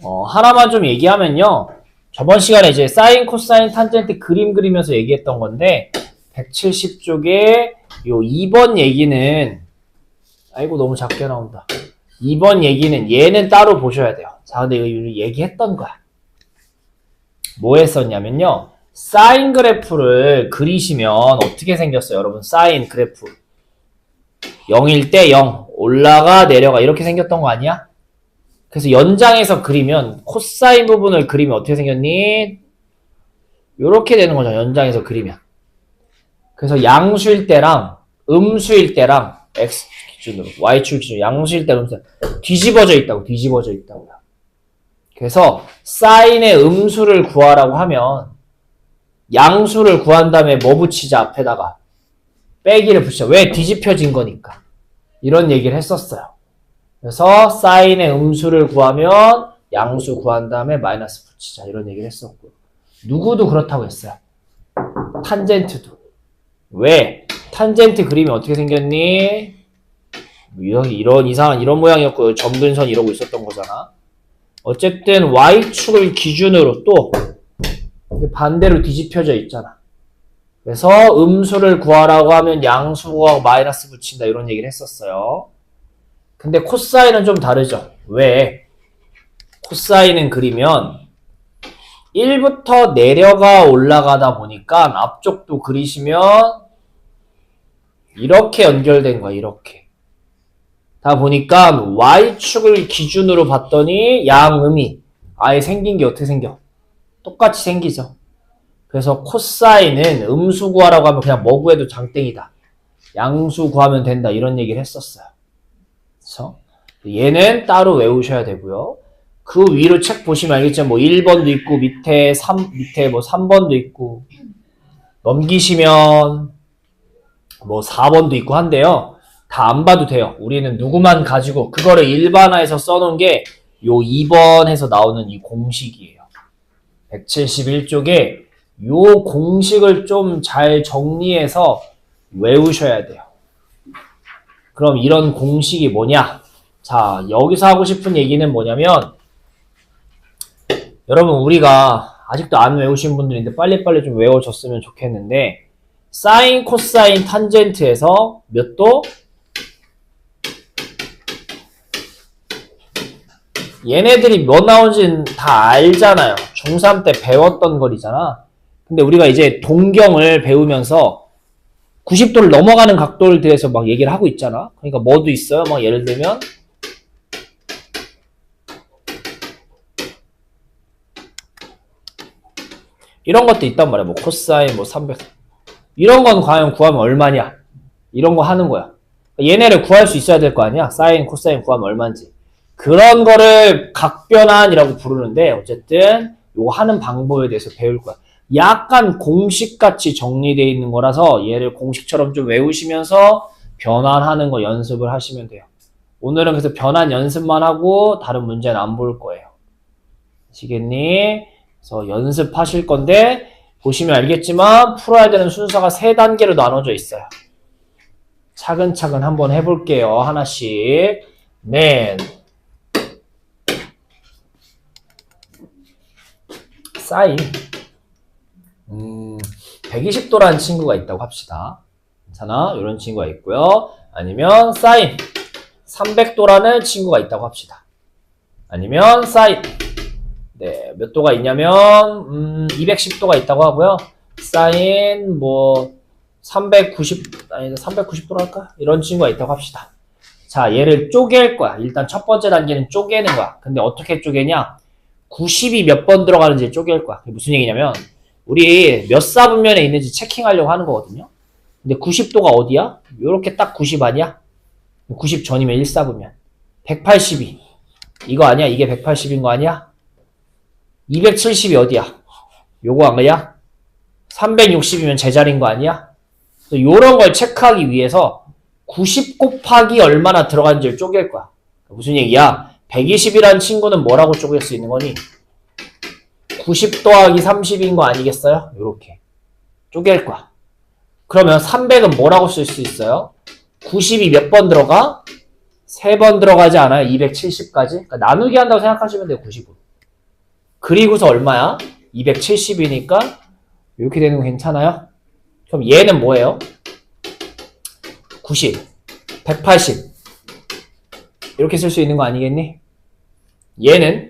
하나만 좀 얘기하면요. 저번 시간에 이제 사인, 코사인, 탄젠트 그림 그리면서 얘기했던 건데 170쪽에 요 2번 얘기는 아이고 너무 작게 나온다. 2번 얘기는 얘는 따로 보셔야 돼요. 자, 근데 이거 얘기했던 거야. 뭐 했었냐면요. 사인 그래프를 그리시면 어떻게 생겼어요, 여러분? 사인 그래프. 0일 때 0. 올라가 내려가 이렇게 생겼던 거 아니야? 그래서 연장해서 그리면 코사인 부분을 그리면 어떻게 생겼니? 요렇게 되는 거죠. 연장해서 그리면. 그래서 양수일 때랑 음수일 때랑 x 기준으로 y축 기준 양수일 때 음수 뒤집어져 있다고요. 그래서 사인의 음수를 구하라고 하면 양수를 구한 다음에 뭐 붙이자 앞에다가 빼기를 붙이자. 왜? 뒤집혀진 거니까. 이런 얘기를 했었어요. 그래서 사인의 음수를 구하면 양수 구한 다음에 마이너스 붙이자. 이런 얘기를 했었고. 누구도 그렇다고 했어요. 탄젠트도. 왜? 탄젠트 그리면 어떻게 생겼니? 이런 이상한 이런 모양이었고 점근선 이러고 있었던 거잖아. 어쨌든 y축을 기준으로 또 반대로 뒤집혀져 있잖아. 그래서 음수를 구하라고 하면 양수 구하고 마이너스 붙인다 이런 얘기를 했었어요. 근데 코사인은 좀 다르죠. 왜? 코사인은 그리면 1부터 내려가 올라가다 보니까 앞쪽도 그리시면 이렇게 연결된 거야. 이렇게. 다 보니까 y축을 기준으로 봤더니 양음이 아예 생긴 게 어떻게 생겨? 똑같이 생기죠. 그래서 코사인은 음수 구하라고 하면 그냥 뭐 구해도 장땡이다. 양수 구하면 된다. 이런 얘기를 했었어요. 그렇죠? 얘는 따로 외우셔야 되고요. 그 위로 책 보시면 알겠지만 뭐 1번도 있고 밑에 뭐 3번도 있고 넘기시면 뭐 4번도 있고 한데요. 다 안 봐도 돼요. 우리는 누구만 가지고 그거를 일반화해서 써놓은 게 요 2번에서 나오는 이 공식이에요. 171쪽에 요 공식을 좀 잘 정리해서 외우셔야 돼요. 그럼 이런 공식이 뭐냐? 자, 여기서 하고 싶은 얘기는 뭐냐면 여러분 우리가 아직도 안 외우신 분들인데 빨리빨리 좀 외워줬으면 좋겠는데 사인, 코사인, 탄젠트에서 몇 도? 얘네들이 뭐 나오는지는 다 알잖아요. 중3 때 배웠던 거리잖아. 근데 우리가 이제 동경을 배우면서 90도를 넘어가는 각도를 대해서 막 얘기를 하고 있잖아. 그러니까 뭐도 있어요. 막 예를 들면 이런 것도 있단 말이야. 뭐 코사인 뭐 300 이런 건 과연 구하면 얼마냐? 이런 거 하는 거야. 얘네를 구할 수 있어야 될 거 아니야. 사인, 코사인 구하면 얼마인지. 그런 거를 각변환이라고 부르는데 어쨌든 요거 하는 방법에 대해서 배울 거야. 약간 공식같이 정리되어 있는 거라서 얘를 공식처럼 좀 외우시면서 변환하는 거 연습을 하시면 돼요. 오늘은 그래서 변환 연습만 하고 다른 문제는 안 볼 거예요. 아시겠니? 그래서 연습하실 건데 보시면 알겠지만 풀어야 되는 순서가 3단계로 나눠져 있어요. 차근차근 한번 해볼게요. 하나씩. 네. 사인 120도라는 친구가 있다고 합시다. 괜찮아? 이런 친구가 있고요. 아니면 사인 300도라는 친구가 있다고 합시다. 아니면 사인 네, 몇 도가 있냐면 210도가 있다고 하고요. 사인 뭐 390도로 할까? 이런 친구가 있다고 합시다. 자, 얘를 쪼갤 거야. 일단 첫 번째 단계는 쪼개는 거야. 근데 어떻게 쪼개냐? 90이 몇 번 들어가는지 쪼갤 거야. 그게 무슨 얘기냐면 우리 몇 사분면에 있는지 체킹하려고 하는 거거든요. 근데 90도가 어디야? 요렇게 딱 90 아니야? 90 전이면 1사분면. 182 이거 아니야? 이게 180인 거 아니야? 270이 어디야? 요거 아니야? 360이면 제자리인 거 아니야? 요런 걸 체크하기 위해서 90 곱하기 얼마나 들어간지를 쪼갤 거야. 무슨 얘기야? 120이라는 친구는 뭐라고 쪼갤 수 있는 거니? 90 더하기 30인 거 아니겠어요? 요렇게 쪼갤 거야. 그러면 300은 뭐라고 쓸 수 있어요? 90이 몇 번 들어가? 3번 들어가지 않아요? 270까지? 그러니까 나누기 한다고 생각하시면 돼요. 90으로. 그리고서 얼마야? 270이니까 이렇게 되는 거 괜찮아요? 그럼 얘는 뭐예요? 90, 180 이렇게 쓸 수 있는 거 아니겠니? 얘는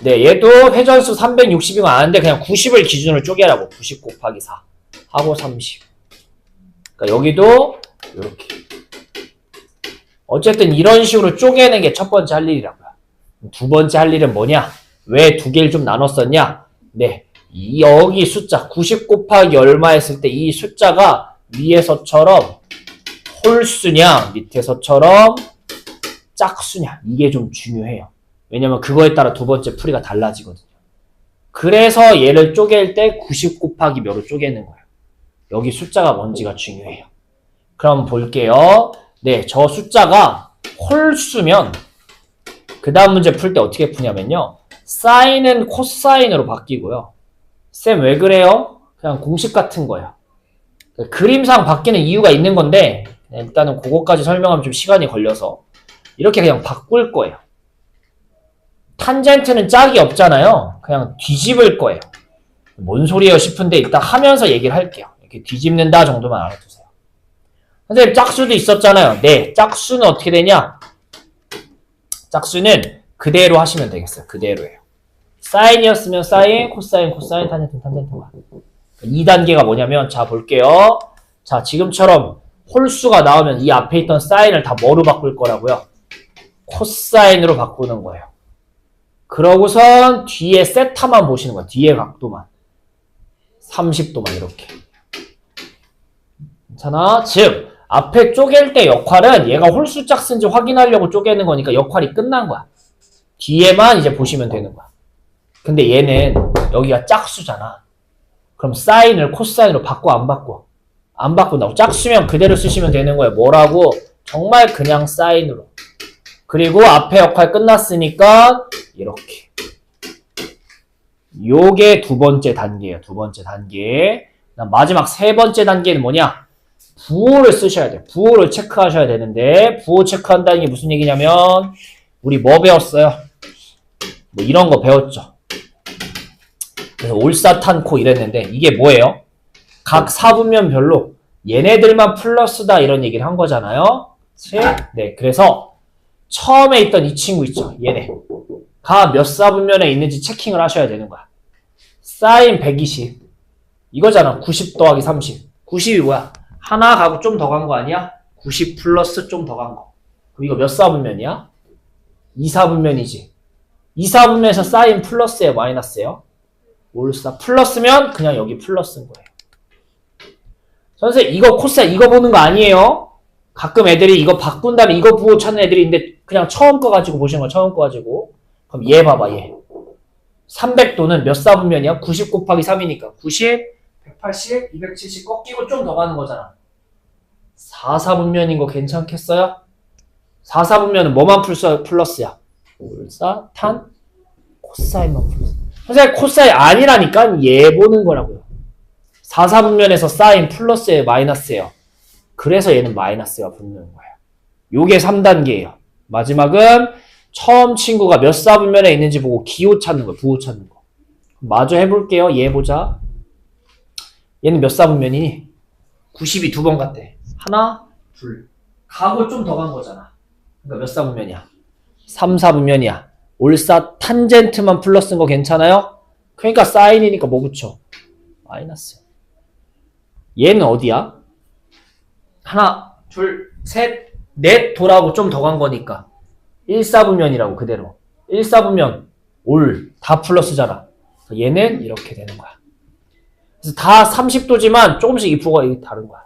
네, 얘도 회전수 360이면 아는데 그냥 90을 기준으로 쪼개라고. 90 곱하기 4 하고 30. 그러니까 여기도 이렇게. 어쨌든 이런 식으로 쪼개는 게 첫 번째 할 일이라고요. 두 번째 할 일은 뭐냐? 왜 두 개를 좀 나눴었냐? 네, 여기 숫자 90 곱하기 얼마 했을 때 이 숫자가 위에서처럼 홀수냐 밑에서처럼 짝수냐 이게 좀 중요해요. 왜냐면 그거에 따라 두 번째 풀이가 달라지거든요. 그래서 얘를 쪼갤 때 90 곱하기 몇으로 쪼개는 거예요. 여기 숫자가 뭔지가 중요해요. 그럼 볼게요. 네, 저 숫자가 홀수면 그 다음 문제 풀 때 어떻게 푸냐면요. 사인은 코사인으로 바뀌고요. 쌤 왜 그래요? 그냥 공식 같은 거예요. 그림상 바뀌는 이유가 있는 건데 일단은 그거까지 설명하면 좀 시간이 걸려서 이렇게 그냥 바꿀 거예요. 탄젠트는 짝이 없잖아요. 그냥 뒤집을 거예요. 뭔 소리예요 싶은데 일단 하면서 얘기를 할게요. 이렇게 뒤집는다 정도만 알아두세요. 선생님 짝수도 있었잖아요. 네, 짝수는 어떻게 되냐? 짝수는 그대로 하시면 되겠어요. 그대로예요. 사인이었으면 사인, 코사인, 코사인, 탄젠트, 탄젠트가. 2단계가 뭐냐면 자 볼게요. 자 지금처럼 홀수가 나오면 이 앞에 있던 사인을 다 뭐로 바꿀 거라고요? 코사인으로 바꾸는 거예요. 그러고선 뒤에 세타만 보시는 거예요. 뒤에 각도만. 30도만 이렇게. 괜찮아? 즉 앞에 쪼갤 때 역할은 얘가 홀수 짝수인지 확인하려고 쪼개는 거니까 역할이 끝난 거야. 뒤에만 이제 보시면 되는 거야. 근데 얘는 여기가 짝수잖아. 그럼 사인을 코사인으로 바꿔 안 바꿔? 안 바꾼다고. 짝수면 그대로 쓰시면 되는 거예요. 뭐라고? 정말 그냥 사인으로. 그리고 앞에 역할 끝났으니까 이렇게. 요게 두 번째 단계예요. 두 번째 단계. 마지막 세 번째 단계는 뭐냐? 부호를 쓰셔야 돼요. 부호를 체크하셔야 되는데 부호 체크한다는 게 무슨 얘기냐면 우리 뭐 배웠어요? 뭐 이런 거 배웠죠. 그래서 올사탄코 이랬는데 이게 뭐예요? 각 사분면별로 얘네들만 플러스다 이런 얘기를 한 거잖아요. 네, 그래서 처음에 있던 이 친구 있죠. 얘네가 몇 사분면에 있는지 체킹을 하셔야 되는 거야. 사인 120 이거잖아. 90 더하기 30 90이 뭐야? 하나 가고 좀 더 간 거 아니야? 90 플러스 좀 더 간 거. 그럼 이거 몇 사분면이야? 2사분면이지. 2사분면에서 사인 플러스예요? 마이너스예요? 올사 플러스면 그냥 여기 플러스인 거예요. 선생님 이거 코사인 이거 보는 거 아니에요? 가끔 애들이 이거 바꾼 다음에 이거 부호 찾는 애들이 있는데 그냥 처음 거 가지고 보시는 거야. 처음 거 가지고. 그럼 얘 봐봐 얘. 300도는 몇 사분면이야? 90 곱하기 3이니까 90, 180, 270 꺾이고 좀 더 가는 거잖아. 4사분면인 거 괜찮겠어요? 4사분면은 뭐만 플러스야? 올사, 탄, 코사인만 플러스. 선생님 코사인 아니라니까 얘 보는 거라고요. 4사분면에서 사인 플러스예요 마이너스예요? 그래서 얘는 마이너스가 붙는 거예요. 요게 3단계예요. 마지막은 처음 친구가 몇 사분면에 있는지 보고 기호 찾는 거예요. 부호 찾는 거. 마저 해볼게요. 얘 보자. 얘는 몇 사분면이니? 90이 두 번 갔대. 하나, 둘. 가고 좀 더 간 거잖아. 그러니까 몇 사분면이야? 3사분면이야. 올사 탄젠트만 플러스인 거 괜찮아요? 그러니까 사인이니까 뭐 붙여? 마이너스. 얘는 어디야? 하나, 둘, 셋, 넷 돌아오고 좀 더 간 거니까 1사분면이라고 그대로. 1사분면 올 다 플러스잖아. 얘는 이렇게 되는 거야. 그래서 다 30도지만 조금씩 이 부호가 다른 거야.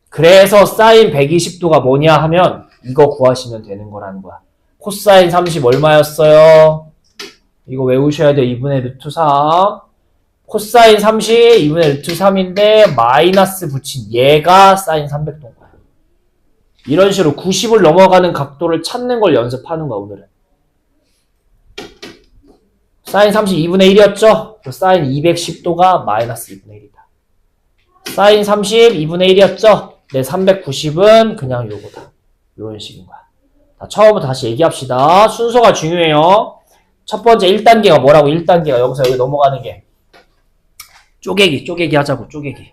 그래서 사인 120도가 뭐냐 하면 이거 구하시면 되는 거라는 거야. 코사인 30 얼마였어요? 이거 외우셔야 돼. 2분의 루트 3. 코사인 30 2분의 루트 3인데 마이너스 붙인 얘가 사인 300도인 거야. 이런 식으로 90을 넘어가는 각도를 찾는 걸 연습하는 거야 오늘은. 사인 30 2분의 1이었죠? 사인 210도가 마이너스 2분의 1이다. 사인 30 2분의 1이었죠? 네, 390은 그냥 요거다. 이런 식인 거야. 자, 처음부터 다시 얘기합시다. 순서가 중요해요. 첫 번째 1단계가 뭐라고? 1단계가 여기서 여기 넘어가는 게 쪼개기 하자고. 쪼개기.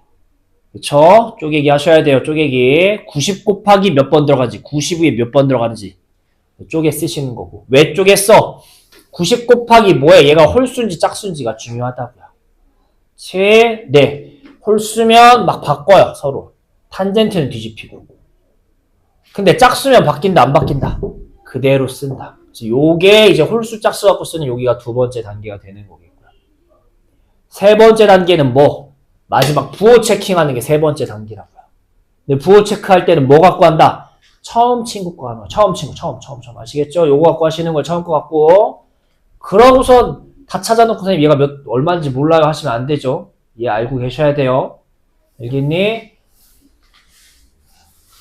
그쵸? 쪼개기 하셔야 돼요. 쪼개기. 90 곱하기 몇 번 들어가지? 90에 몇 번 들어가는지 쪼개 쓰시는 거고. 왜 쪼갰어? 90 곱하기 뭐야? 얘가 홀수인지 짝수인지가 중요하다고요. 네. 홀수면 막 바꿔요. 서로. 탄젠트는 뒤집히고. 근데 짝수면 바뀐다 안 바뀐다? 그대로 쓴다. 그래서 요게 이제 홀수 짝수 갖고 쓰는 여기가 두 번째 단계가 되는 거겠고요. 세 번째 단계는 뭐? 마지막 부호 체킹하는 게 세 번째 단계라고요. 근데 부호 체크할 때는 뭐 갖고 한다? 처음 친구 거 하는 거. 처음 아시겠죠? 요거 갖고 하시는 걸 처음 거 갖고. 그러고선 다 찾아놓고 선생님 얘가 얼마인지 몰라요 하시면 안 되죠. 얘 알고 계셔야 돼요. 알겠니?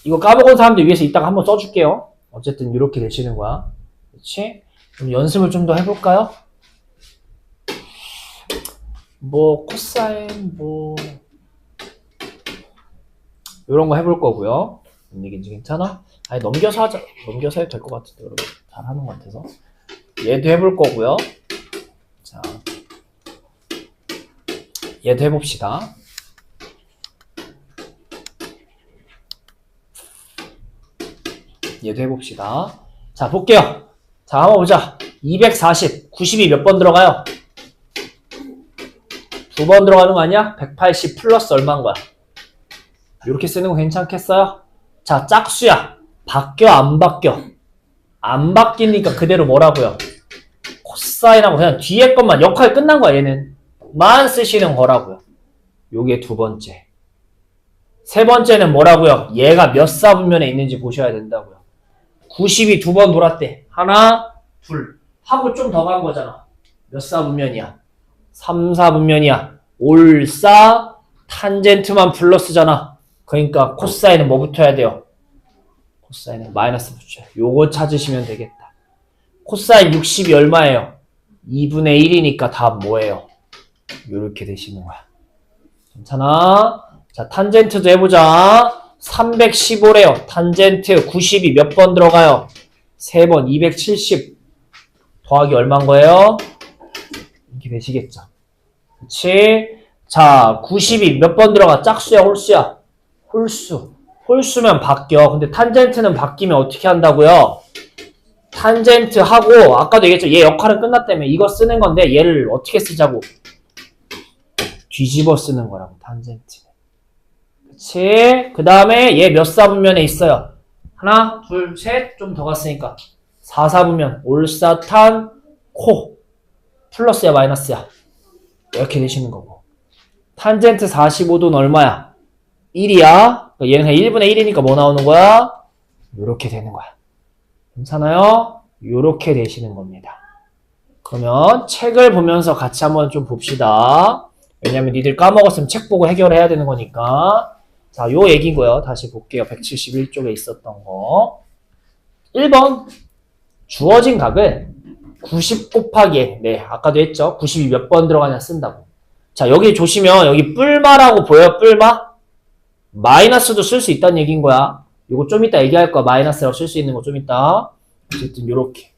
이거 까먹은 사람들 위해서 이따가 한번 써줄게요. 어쨌든 이렇게 되시는 거야. 그렇지? 그럼 연습을 좀 더 해볼까요? 뭐 코사인 이런 거 해볼 거고요. 이게 괜찮아? 아니 넘겨서 하자. 넘겨서 해도 될 것 같은데 여러분 잘하는 것 같아서 얘도 해볼 거고요. 자, 얘도 해봅시다. 얘도 해봅시다. 자, 볼게요. 자, 한번 보자. 240, 90이 몇 번 들어가요? 두 번 들어가는 거 아니야? 180 플러스 얼마인 거야? 이렇게 쓰는 거 괜찮겠어요? 자, 짝수야. 바뀌어, 안 바뀌어? 안 바뀌니까 그대로 뭐라고요? 코사인하고 그냥 뒤에 것만 역할 끝난 거야, 얘는. 만 쓰시는 거라고요. 요게 두 번째. 세 번째는 뭐라고요? 얘가 몇 사분면에 있는지 보셔야 된다고요. 90이 두 번 돌았대. 하나, 둘. 하고 좀 더 간 거잖아. 몇 사분면이야? 3, 4분면이야. 올사, 탄젠트만 플러스잖아. 그러니까 코사인은 뭐 붙어야 돼요? 코사인은 마이너스 붙여요. 요거 찾으시면 되겠다. 코사인 60이 얼마예요? 2분의 1이니까 답 뭐예요? 요렇게 되시는 거야. 괜찮아? 자, 탄젠트도 해보자. 315래요. 탄젠트 90이 몇 번 들어가요? 3번 270 더하기 얼마인 거예요? 이렇게 되시겠죠. 그치? 자, 90이 몇 번 들어가? 짝수야, 홀수야? 홀수. 홀수면 바뀌어. 근데 탄젠트는 바뀌면 어떻게 한다고요? 탄젠트 하고, 아까도 얘기했죠. 얘 역할은 끝났다며. 이거 쓰는 건데, 얘를 어떻게 쓰자고? 뒤집어 쓰는 거라고, 탄젠트. 그치? 그 다음에 얘 몇 사분면에 있어요? 하나, 둘, 셋, 좀 더 갔으니까. 4사분면, 올사탄, 코. 플러스야, 마이너스야? 이렇게 되시는 거고. 탄젠트 45도는 얼마야? 1이야. 얘는 그냥 1분의 1이니까 뭐 나오는 거야? 요렇게 되는 거야. 괜찮아요? 요렇게 되시는 겁니다. 그러면 책을 보면서 같이 한번 좀 봅시다. 왜냐면 니들 까먹었으면 책 보고 해결해야 되는 거니까. 자, 요 얘기고요. 다시 볼게요. 171쪽에 있었던 거. 1번. 주어진 각을 90 곱하기, 네, 아까도 했죠. 90이 몇 번 들어가냐 쓴다고. 자, 여기 조시면 여기 뿔마라고 보여요? 뿔마? 마이너스도 쓸 수 있다는 얘기인 거야. 이거 좀 이따 얘기할 거야. 마이너스라고 쓸 수 있는 거 좀 이따. 어쨌든 요렇게.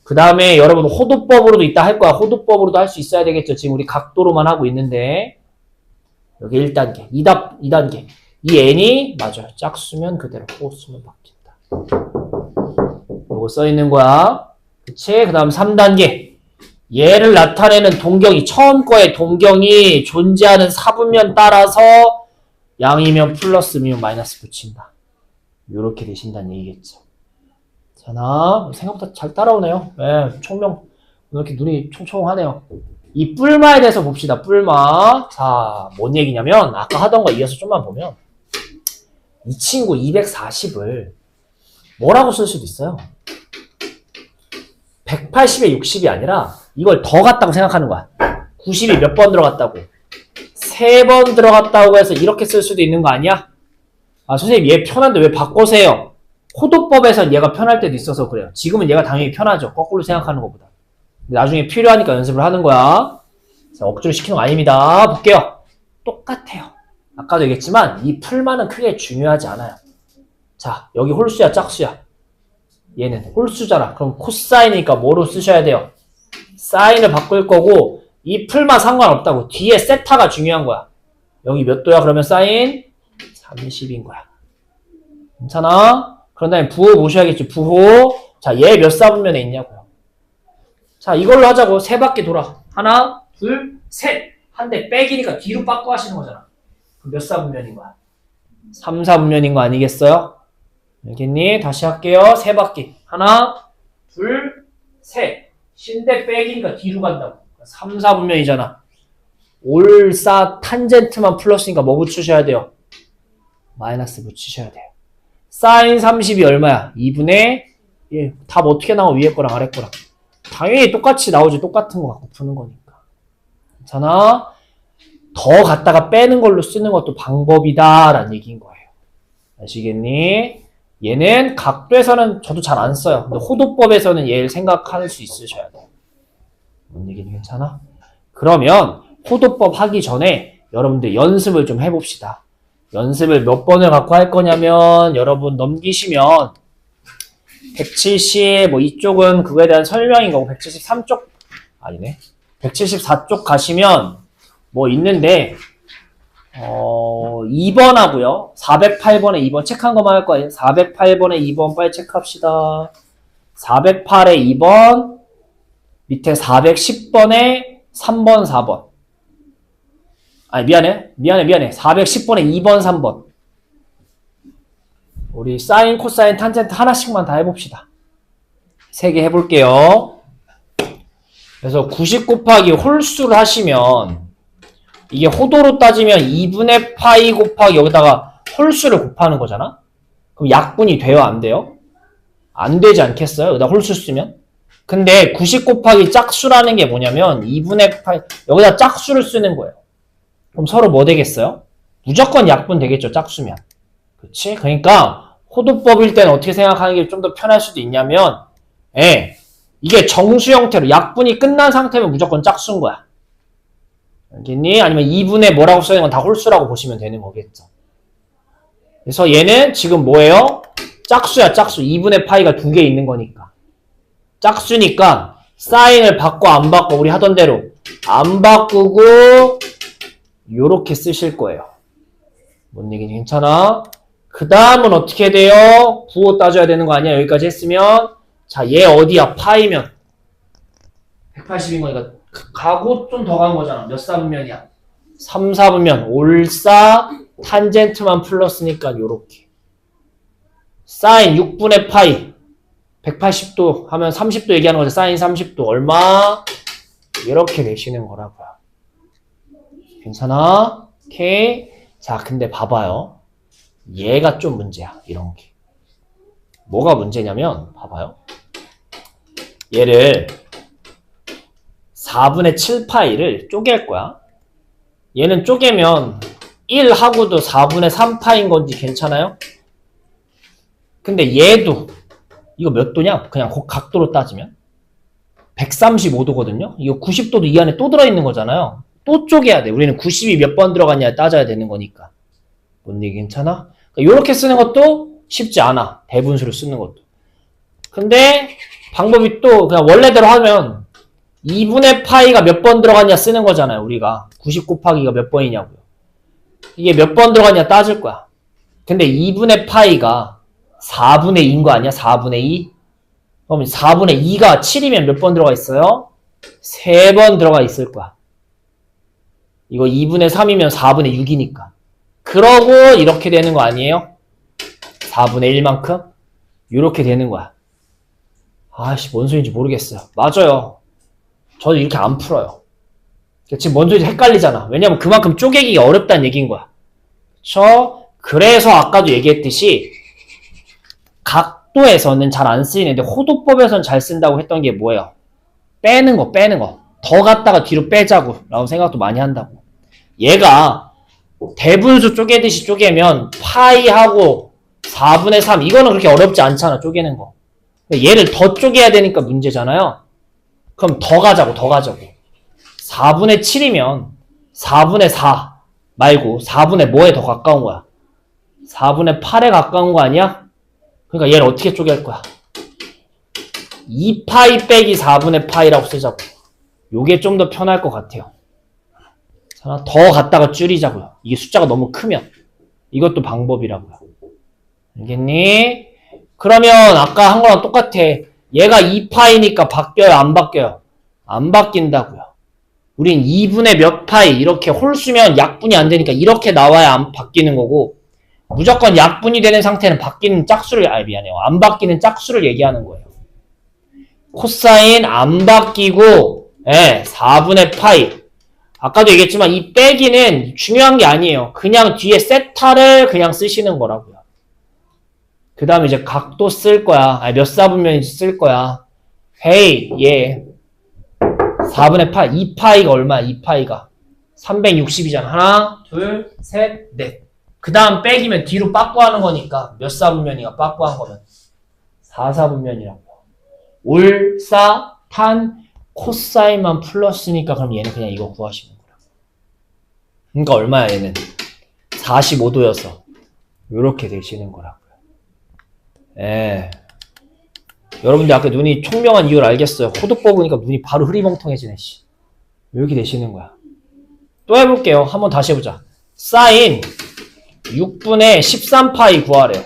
그 다음에 여러분 호도법으로도 이따 할 거야. 호도법으로도 할 수 있어야 되겠죠. 지금 우리 각도로만 하고 있는데. 여기 1단계. 2단계. 이 n이 맞아요. 짝수면 그대로, 호수면 바뀐다. 요거 써있는 거야. 그치? 그 다음 3단계. 얘를 나타내는 동경이, 처음 거의 동경이 존재하는 사분면 따라서 양이면 플러스, 미면 마이너스 붙인다. 요렇게 되신다는 얘기겠죠. 자나, 생각보다 잘 따라오네요. 네, 총명, 이렇게 눈이 총총하네요. 이 뿔마에 대해서 봅시다. 뿔마. 자, 뭔 얘기냐면, 아까 하던 거 이어서 좀만 보면, 이 친구 240을 뭐라고 쓸 수도 있어요. 180에 60이 아니라 이걸 더 갔다고 생각하는 거야. 90이 몇 번 들어갔다고. 3번 들어갔다고 해서 이렇게 쓸 수도 있는 거 아니야? 아, 선생님 얘 편한데 왜 바꿔세요? 호도법에선 얘가 편할 때도 있어서 그래요. 지금은 얘가 당연히 편하죠. 거꾸로 생각하는 것보다. 나중에 필요하니까 연습을 하는 거야. 자, 억지로 시키는 거 아닙니다. 볼게요. 똑같아요. 아까도 얘기했지만 이 풀만은 크게 중요하지 않아요. 자, 여기 홀수야, 짝수야? 얘는 홀수잖아. 그럼 코사인이니까 뭐로 쓰셔야 돼요? 사인을 바꿀 거고 이 풀만 상관없다고. 뒤에 세타가 중요한 거야. 여기 몇 도야? 그러면 사인 30인 거야. 괜찮아? 그런 다음에 부호 보셔야겠지. 부호. 자, 얘 몇 사분면에 있냐고요. 자, 이걸로 하자고. 세 바퀴 돌아. 하나, 둘, 셋. 한 대 빼기니까 뒤로 빠꾸 하시는 거잖아. 그럼 몇 사분면인 거야? 3, 4분면인 거 아니겠어요? 알겠니? 다시 할게요. 세 바퀴. 하나, 둘, 셋. 신대 빼기니까 뒤로 간다고. 3, 4분면이잖아. 올사 탄젠트만 플러스니까 뭐 붙이셔야 돼요? 마이너스 붙이셔야 돼요. 사인 30이 얼마야? 2분의 1. 답 어떻게 나와? 위에 거랑 아래 거랑. 당연히 똑같이 나오지. 똑같은 거 갖고 푸는 거니까. 괜찮아? 더 갖다가 빼는 걸로 쓰는 것도 방법이다 라는 얘기인 거예요. 아시겠니? 얘는 각도에서는 저도 잘 안 써요. 근데 호도법에서는 얘를 생각할 수 있으셔야 돼요. 뭔 얘기는 괜찮아? 그러면 호도법 하기 전에 여러분들 연습을 좀 해봅시다. 연습을 몇 번을 갖고 할 거냐면 여러분 넘기시면 170 뭐 이쪽은 그거에 대한 설명인 거고 173쪽 아니네 174쪽 가시면 뭐 있는데 2번 하고요 408번에 2번 체크한 것만 할 거예요. 408번에 2번 빨리 체크합시다. 408에 2번 밑에 410번에 3번 4번 아니 미안해 410번에 2번 3번 우리 사인 코사인 탄젠트 하나씩만 다 해봅시다. 3개 해볼게요. 그래서 90 곱하기 홀수를 하시면 이게 호도로 따지면 2분의 파이 곱하기 여기다가 홀수를 곱하는 거잖아. 그럼 약분이 돼요 안 돼요? 안 되지 않겠어요? 여기다 홀수 쓰면? 근데 90 곱하기 짝수라는 게 뭐냐면 2분의 파이 여기다 짝수를 쓰는 거예요. 그럼 서로 뭐 되겠어요? 무조건 약분 되겠죠 짝수면. 그치? 그러니까 호도법일 때는 어떻게 생각하는 게 좀 더 편할 수도 있냐면 이게 정수 형태로 약분이 끝난 상태면 무조건 짝수인 거야. 알겠니? 아니면 2분의 뭐라고 써있는 건 다 홀수라고 보시면 되는 거겠죠. 그래서 얘는 지금 뭐예요? 짝수야 짝수. 2분의 파이가 2개 있는 거니까. 짝수니까 사인을 바꿔 안 바꿔 우리 하던 대로 안 바꾸고 요렇게 쓰실 거예요. 뭔 얘기지? 괜찮아? 그 다음은 어떻게 돼요? 부호 따져야 되는 거 아니야? 여기까지 했으면 자, 얘 어디야? 파이면 180인 거니까 가고 좀 더 간 거잖아. 몇 사분면이야? 3, 4분면 올사 탄젠트만 플러스니까 요렇게 사인 6분의 파이 180도 하면 30도 얘기하는 거죠. 사인 30도 얼마? 이렇게 내시는 거라고요. 괜찮아? 오케이. 자, 근데 봐봐요. 얘가 좀 문제야. 이런 게. 뭐가 문제냐면 봐봐요. 얘를 4분의 7파이를 쪼갤 거야. 얘는 쪼개면 1하고도 4분의 3파인 건지 괜찮아요? 근데 얘도 이거 몇 도냐? 그냥 각도로 따지면 135도거든요. 이거 90도도 이 안에 또 들어있는 거잖아요. 또 쪼개야 돼. 우리는 90이 몇 번 들어갔냐 따져야 되는 거니까. 뭔 얘기 괜찮아? 이렇게 쓰는 것도 쉽지 않아. 대분수를 쓰는 것도. 근데 방법이 또 그냥 원래대로 하면 2분의 파이가 몇 번 들어갔냐 쓰는 거잖아요. 우리가 90 곱하기가 몇 번이냐고요. 이게 몇 번 들어갔냐 따질 거야. 근데 2분의 파이가 4분의 2인 거 아니야? 4분의 2? 그럼 4분의 2가 7이면 몇 번 들어가 있어요? 3번 들어가 있을 거야. 이거 2분의 3이면 4분의 6이니까. 그러고 이렇게 되는 거 아니에요? 4분의 1만큼? 이렇게 되는 거야. 아씨 뭔 소리인지 모르겠어요. 맞아요. 저도 이렇게 안 풀어요. 지금 뭔 소리인지 헷갈리잖아. 왜냐면 그만큼 쪼개기가 어렵다는 얘기인 거야. 그래서 아까도 얘기했듯이 각도에서는 잘 안 쓰이는데 호도법에서는 잘 쓴다고 했던 게 뭐예요? 빼는 거. 더 갖다가 뒤로 빼자고 라고 생각도 많이 한다고. 얘가 대분수 쪼개듯이 쪼개면 파이하고 4분의 3 이거는 그렇게 어렵지 않잖아 쪼개는 거. 얘를 더 쪼개야 되니까 문제잖아요. 그럼 더 가자고 4분의 7이면 4분의 4 말고 4분의 뭐에 더 가까운 거야? 4분의 8에 가까운 거 아니야? 그러니까 얘를 어떻게 쪼갤 거야? 2파이 빼기 4분의 파이라고 쓰자고. 요게 좀 더 편할 것 같아요. 자, 더 갖다가 줄이자고요. 이게 숫자가 너무 크면. 이것도 방법이라고요. 알겠니? 그러면 아까 한 거랑 똑같아. 얘가 2파이니까 바뀌어요? 안 바뀌어요? 안 바뀐다고요. 우린 2분의 몇 파이 이렇게 홀수면 약분이 안 되니까 이렇게 나와야 안 바뀌는 거고 무조건 약분이 되는 상태는 바뀌는 짝수를 미안해요. 안 바뀌는 짝수를 얘기하는 거예요. 코사인 안 바뀌고 4분의 파이 아까도 얘기했지만 이 빼기는 중요한 게 아니에요. 그냥 뒤에 세타를 그냥 쓰시는 거라고요. 그 다음에 이제 각도 쓸 거야. 몇 사분면인지 쓸 거야. 헤이, 얘 4분의 파이, 2파이가 얼마야? 2파이가 360이잖아. 하나, 둘, 셋, 넷. 그 다음 빼기면 뒤로 빠꾸하는 거니까 몇 사분면이가 빠꾸한 거면 4사분면이라고. 올사, 탄, 코사인만 플러스니까 그럼 얘는 그냥 이거 구하시는 거야. 그러니까 얼마야 얘는? 45도여서 요렇게 되시는 거라고요. 여러분들 아까 눈이 총명한 이유를 알겠어요. 호도 뽑으니까 눈이 바로 흐리멍텅해지네. 씨. 이렇게 되시는 거야. 또 해볼게요. 한번 다시 해보자. 사인 6분의 13파이 구하래요.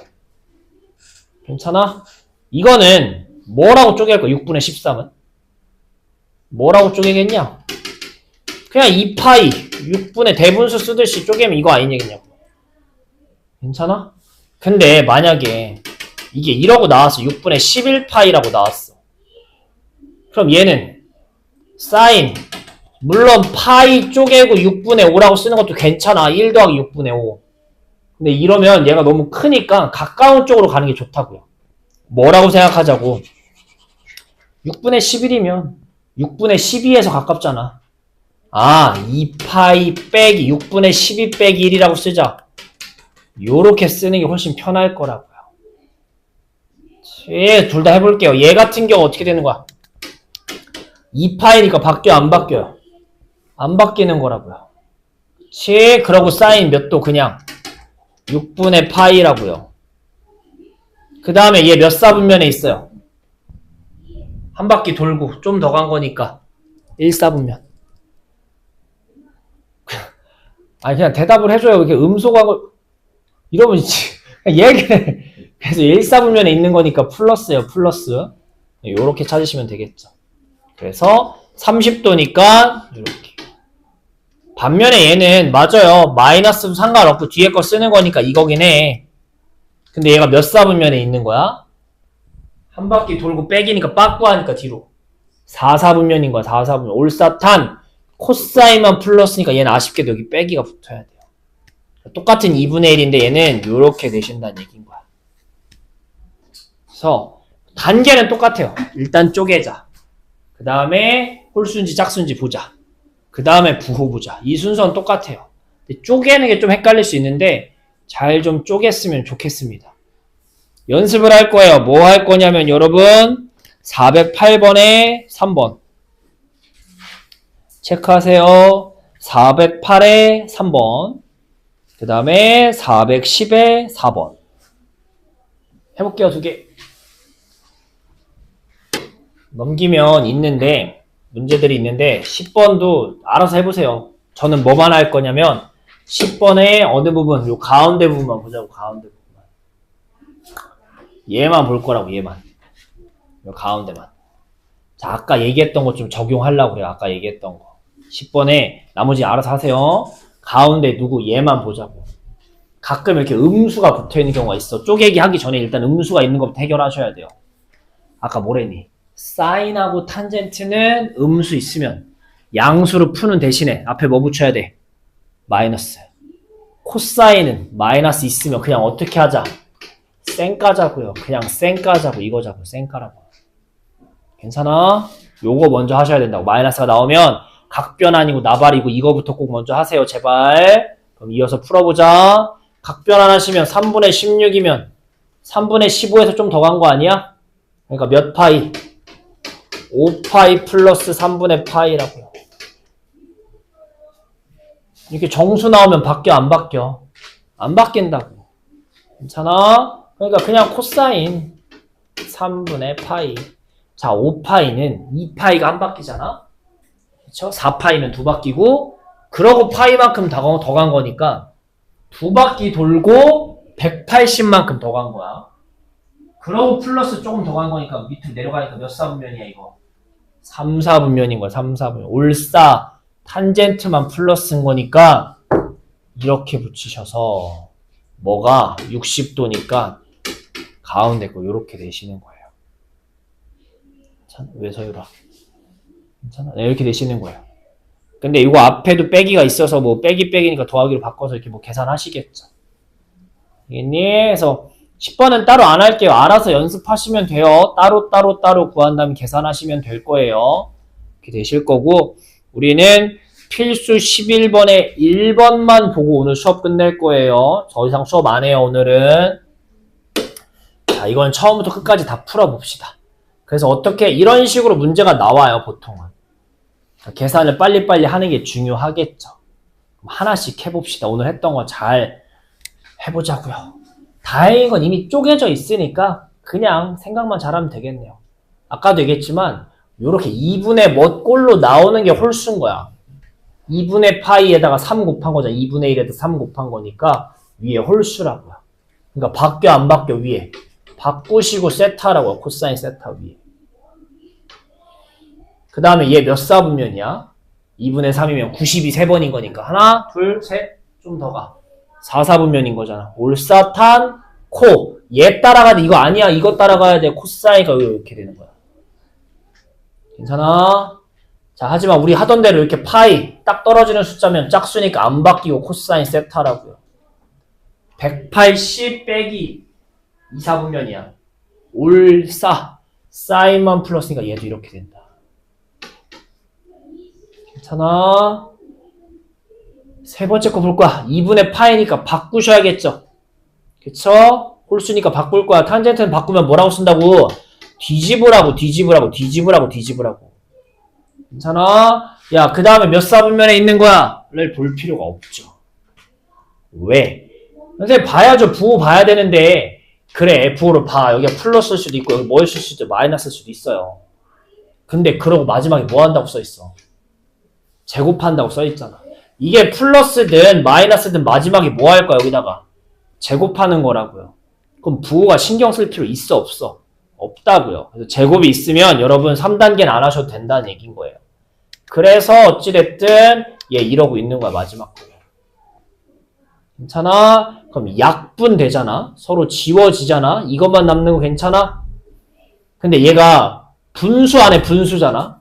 괜찮아? 이거는 뭐라고 쪼갤 거야? 6분의 13은? 뭐라고 쪼개겠냐? 그냥 2파이 6분의 대분수 쓰듯이 쪼개면 이거 아니냐고. 괜찮아? 근데 만약에 이게 이러고 나왔어. 6분의 11파이라고 나왔어. 그럼 얘는 사인 물론 파이 쪼개고 6분의 5라고 쓰는 것도 괜찮아. 1 더하기 6분의 5. 근데 이러면 얘가 너무 크니까 가까운 쪽으로 가는 게 좋다고요. 뭐라고 생각하자고. 6분의 11이면 6분의 12에서 가깝잖아. 2파이 빼기 6분의 12 빼기 1이라고 쓰자. 요렇게 쓰는 게 훨씬 편할 거라고요. 둘 다 해볼게요. 얘 같은 경우 어떻게 되는 거야? 2파이니까 바뀌어 안 바뀌어요? 안 바뀌는 거라고요. 그치? 그러고 사인 몇 도 그냥 6분의 파이라고요. 그 다음에 얘 몇 사분면에 있어요? 한 바퀴 돌고 좀 더 간 거니까 1사분면. 아니 그냥 대답을 해줘요. 이렇게 음소각을 이러면 얘기를 그래서 1사분면에 있는 거니까 플러스예요. 플러스. 요렇게 찾으시면 되겠죠. 그래서 30도니까 이렇게. 반면에 얘는 맞아요. 마이너스도 상관없고 뒤에 거 쓰는 거니까 이거긴 해. 근데 얘가 몇 사분면에 있는 거야? 한 바퀴 돌고 빼기니까 빠꾸하니까 뒤로 4사분면인 거야. 4사분면. 올사탄 코사인만 플러스니까 얘는 아쉽게도 여기 빼기가 붙어야 돼요. 똑같은 2분의 1인데 얘는 이렇게 되신다는 얘기인 거야. 그래서 단계는 똑같아요. 일단 쪼개자. 그 다음에 홀수인지 짝수인지 보자. 그 다음에 부호 보자. 이 순서는 똑같아요. 근데 쪼개는 게 좀 헷갈릴 수 있는데 잘 좀 쪼갰으면 좋겠습니다. 연습을 할 거예요. 뭐 할 거냐면 여러분 408번에 3번 체크하세요. 408에 3번 그 다음에 410에 4번 해볼게요. 2개 넘기면 있는데 문제들이 있는데 10번도 알아서 해보세요. 저는 뭐만 할 거냐면 10번의 어느 부분 요 가운데 부분만 보자고. 가운데 부분만 얘만 볼 거라고. 얘만 요 가운데만. 자 아까 얘기했던 거 좀 적용하려고 그래요. 아까 얘기했던 거 10번에 나머지 알아서 하세요. 가운데 누구 얘만 보자고. 가끔 이렇게 음수가 붙어있는 경우가 있어. 쪼개기 하기 전에 일단 음수가 있는 것부터 해결하셔야 돼요. 아까 뭐랬니? 사인하고 탄젠트는 음수 있으면 양수로 푸는 대신에 앞에 뭐 붙여야 돼? 마이너스. 코사인은 마이너스 있으면 그냥 어떻게 하자? 쌩까자고요. 그냥 쌩까자고. 이거자고. 쌩까라고. 괜찮아? 요거 먼저 하셔야 된다고. 마이너스가 나오면 각변 아니고 나발이고 이거부터 꼭 먼저 하세요. 제발. 그럼 이어서 풀어보자. 각변 안 하시면 3분의 16이면 3분의 15에서 좀 더 간 거 아니야? 그러니까 몇 파이? 5파이 플러스 3분의 파이라고요. 이렇게 정수 나오면 바뀌어 안 바뀌어? 안 바뀐다고. 괜찮아? 그러니까 그냥 코사인 3분의 파이. 자 5파이는 2파이가 안 바뀌잖아? 그쵸? 4파이는 두 바퀴고, 그러고 파이만큼 더 간 거니까, 두 바퀴 돌고 180만큼 더 간 거야. 그러고 플러스 조금 더 간 거니까 밑으로 내려가니까 몇 사분면이야, 이거? 3, 4분면인 거야, 3, 4분면. 올싸, 탄젠트만 플러스인 거니까, 이렇게 붙이셔서, 뭐가 60도니까, 가운데 거 요렇게 내시는 거예요. 왜 서유라? 괜찮아? 네, 이렇게 내시는 거예요. 근데 이거 앞에도 빼기가 있어서 뭐 빼기니까 더하기로 바꿔서 이렇게 뭐 계산하시겠죠. 알겠니? 그래서 10번은 따로 안 할게요. 알아서 연습하시면 돼요. 따로 구한 다음에 계산하시면 될 거예요. 이렇게 되실 거고, 우리는 필수 11번에 1번만 보고 오늘 수업 끝낼 거예요. 더 이상 수업 안 해요, 오늘은. 자, 이건 처음부터 끝까지 다 풀어봅시다. 그래서 어떻게 이런 식으로 문제가 나와요, 보통은. 계산을 빨리빨리 하는 게 중요하겠죠. 하나씩 해봅시다. 오늘 했던 거 잘 해보자고요. 다행인 건 이미 쪼개져 있으니까 그냥 생각만 잘하면 되겠네요. 아까도 얘기했지만 요렇게 2분의 몇 꼴로 나오는 게 홀수인 거야. 2분의 파이에다가 3 곱한 거잖아. 2분의 1에다 3 곱한 거니까 위에 홀수라고요. 그러니까 바뀌어 안 바뀌어 위에. 바꾸시고 세타라고요. 코사인 세타 위에. 그 다음에 얘 몇 사분면이야? 2분의 3이면 90이 3번인 거니까 하나, 둘, 셋, 좀 더 가. 4사분면인 거잖아. 올사탄, 코. 얘 따라가야 돼. 이거 아니야. 이거 따라가야 돼. 코사인가 이렇게 되는 거야. 괜찮아? 자, 하지만 우리 하던 대로 이렇게 파이 딱 떨어지는 숫자면 짝수니까 안 바뀌고 코사인 세타라고요. 180 빼기 2사분면이야. 올사. 사인만 플러스니까 얘도 이렇게 된다. 괜찮아? 세 번째 거 볼 거야. 2분의 파이니까 바꾸셔야겠죠. 그쵸? 홀수니까 바꿀 거야. 탄젠트는 바꾸면 뭐라고 쓴다고? 뒤집으라고. 괜찮아? 야, 그 다음에 몇 사분면에 있는 거야? 를 볼 필요가 없죠. 왜? 선생님 봐야죠. 부호 봐야 되는데 그래, 부호를 봐. 여기가 플러스일 수도 있고 여기 뭐였을 수도 있고 마이너스일 수도 있어요. 근데 그러고 마지막에 뭐 한다고 써있어? 제곱한다고 써있잖아. 이게 플러스든 마이너스든 마지막에 뭐 할 거야? 여기다가 제곱하는 거라고요. 그럼 부호가 신경 쓸 필요 있어 없어? 없다고요. 그래서 제곱이 있으면 여러분 3단계는 안 하셔도 된다는 얘기인 거예요. 그래서 어찌됐든 얘 이러고 있는 거야, 마지막 거. 괜찮아? 그럼 약분 되잖아? 서로 지워지잖아? 이것만 남는 거 괜찮아? 근데 얘가 분수 안에 분수잖아?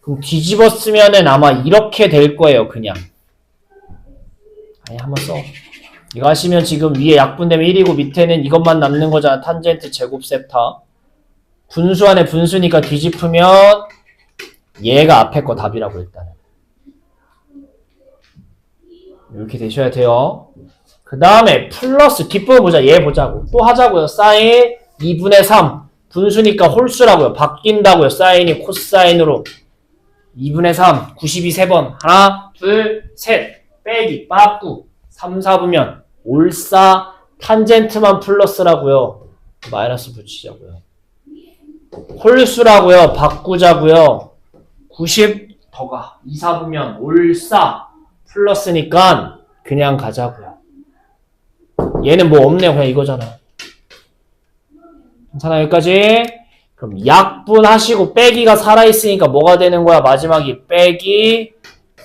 그럼 뒤집어 쓰면은 아마 이렇게 될 거예요, 그냥. 아니, 한번 써. 이거 하시면 지금 위에 약분되면 1이고 밑에는 이것만 남는 거잖아. 탄젠트 제곱 세타. 분수 안에 분수니까 뒤집으면 얘가 앞에 거 답이라고 일단은. 이렇게 되셔야 돼요. 그 다음에 플러스 뒷부분 보자. 얘 보자고. 또 하자고요. 사인 2분의 3. 분수니까 홀수라고요. 바뀐다고요. 사인이 코사인으로. 2분의 3. 92 3번. 하나, 둘, 셋. 빼기, 빠꾸. 3, 4분면. 올사, 탄젠트만 플러스라고요. 마이너스 붙이자고요. 홀수라고요. 바꾸자고요. 90 더가. 2, 4분면. 올사, 플러스니까 그냥 가자고요. 얘는 뭐 없네요. 그냥 이거잖아. 괜찮아? 여기까지? 그럼 약분하시고 빼기가 살아있으니까 뭐가 되는 거야? 마지막이 빼기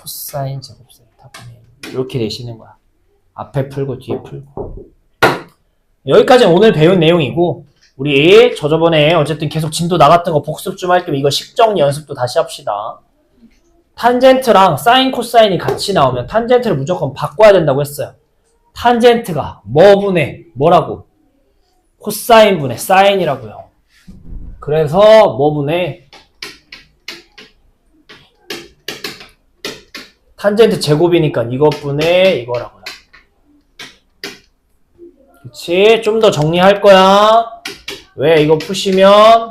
코사인 제곱 세타 이렇게 되시는 거야. 앞에 풀고 뒤에 풀고. 여기까지는 오늘 배운 내용이고 우리 저번에 어쨌든 계속 진도 나갔던 거 복습 좀 할 겸 이거 식정리 연습도 다시 합시다. 탄젠트랑 사인 코사인이 같이 나오면 탄젠트를 무조건 바꿔야 된다고 했어요. 탄젠트가 뭐 분의 뭐라고? 코사인 분의 사인이라고요. 그래서 뭐 분의 탄젠트 제곱이니까 이것 분의 이거라고요. 그치? 좀 더 정리할 거야. 왜? 이거 푸시면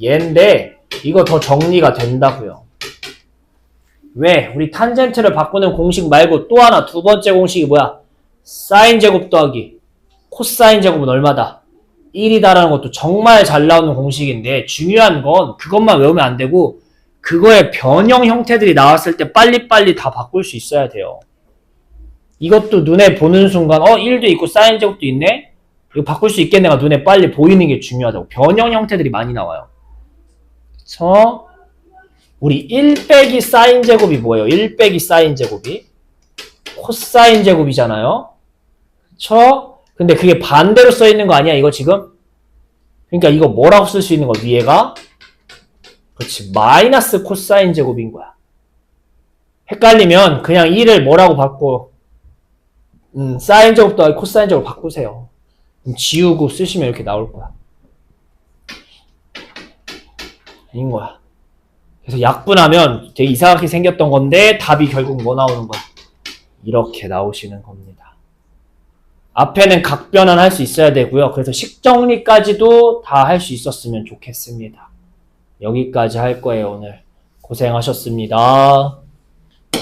얘인데 이거 더 정리가 된다고요. 왜? 우리 탄젠트를 바꾸는 공식 말고 또 하나 두 번째 공식이 뭐야? 사인 제곱 더하기 코사인 제곱은 얼마다? 1이다라는 것도 정말 잘 나오는 공식인데 중요한 건 그것만 외우면 안 되고 그거의 변형 형태들이 나왔을 때 빨리빨리 다 바꿀 수 있어야 돼요. 이것도 눈에 보는 순간 1도 있고 사인 제곱도 있네? 이거 바꿀 수 있겠네가 눈에 빨리 보이는 게 중요하다고. 변형 형태들이 많이 나와요. 그쵸? 우리 1 빼기 사인 제곱이 뭐예요? 1 빼기 사인 제곱이 코사인 제곱이잖아요. 그쵸? 근데 그게 반대로 써있는 거 아니야 이거 지금? 그러니까 이거 뭐라고 쓸 수 있는 거야 위에가? 그렇지, 마이너스 코사인 제곱인 거야. 헷갈리면 그냥 1을 뭐라고 바꿔 사인 제곱도 아니고 코사인 제곱 바꾸세요. 지우고 쓰시면 이렇게 나올 거야. 아닌 거야. 그래서 약분하면 되게 이상하게 생겼던 건데 답이 결국 뭐 나오는 거야? 이렇게 나오시는 겁니다. 앞에는 각변환 할 수 있어야 되고요. 그래서 식정리까지도 다 할 수 있었으면 좋겠습니다. 여기까지 할 거예요, 오늘. 고생하셨습니다.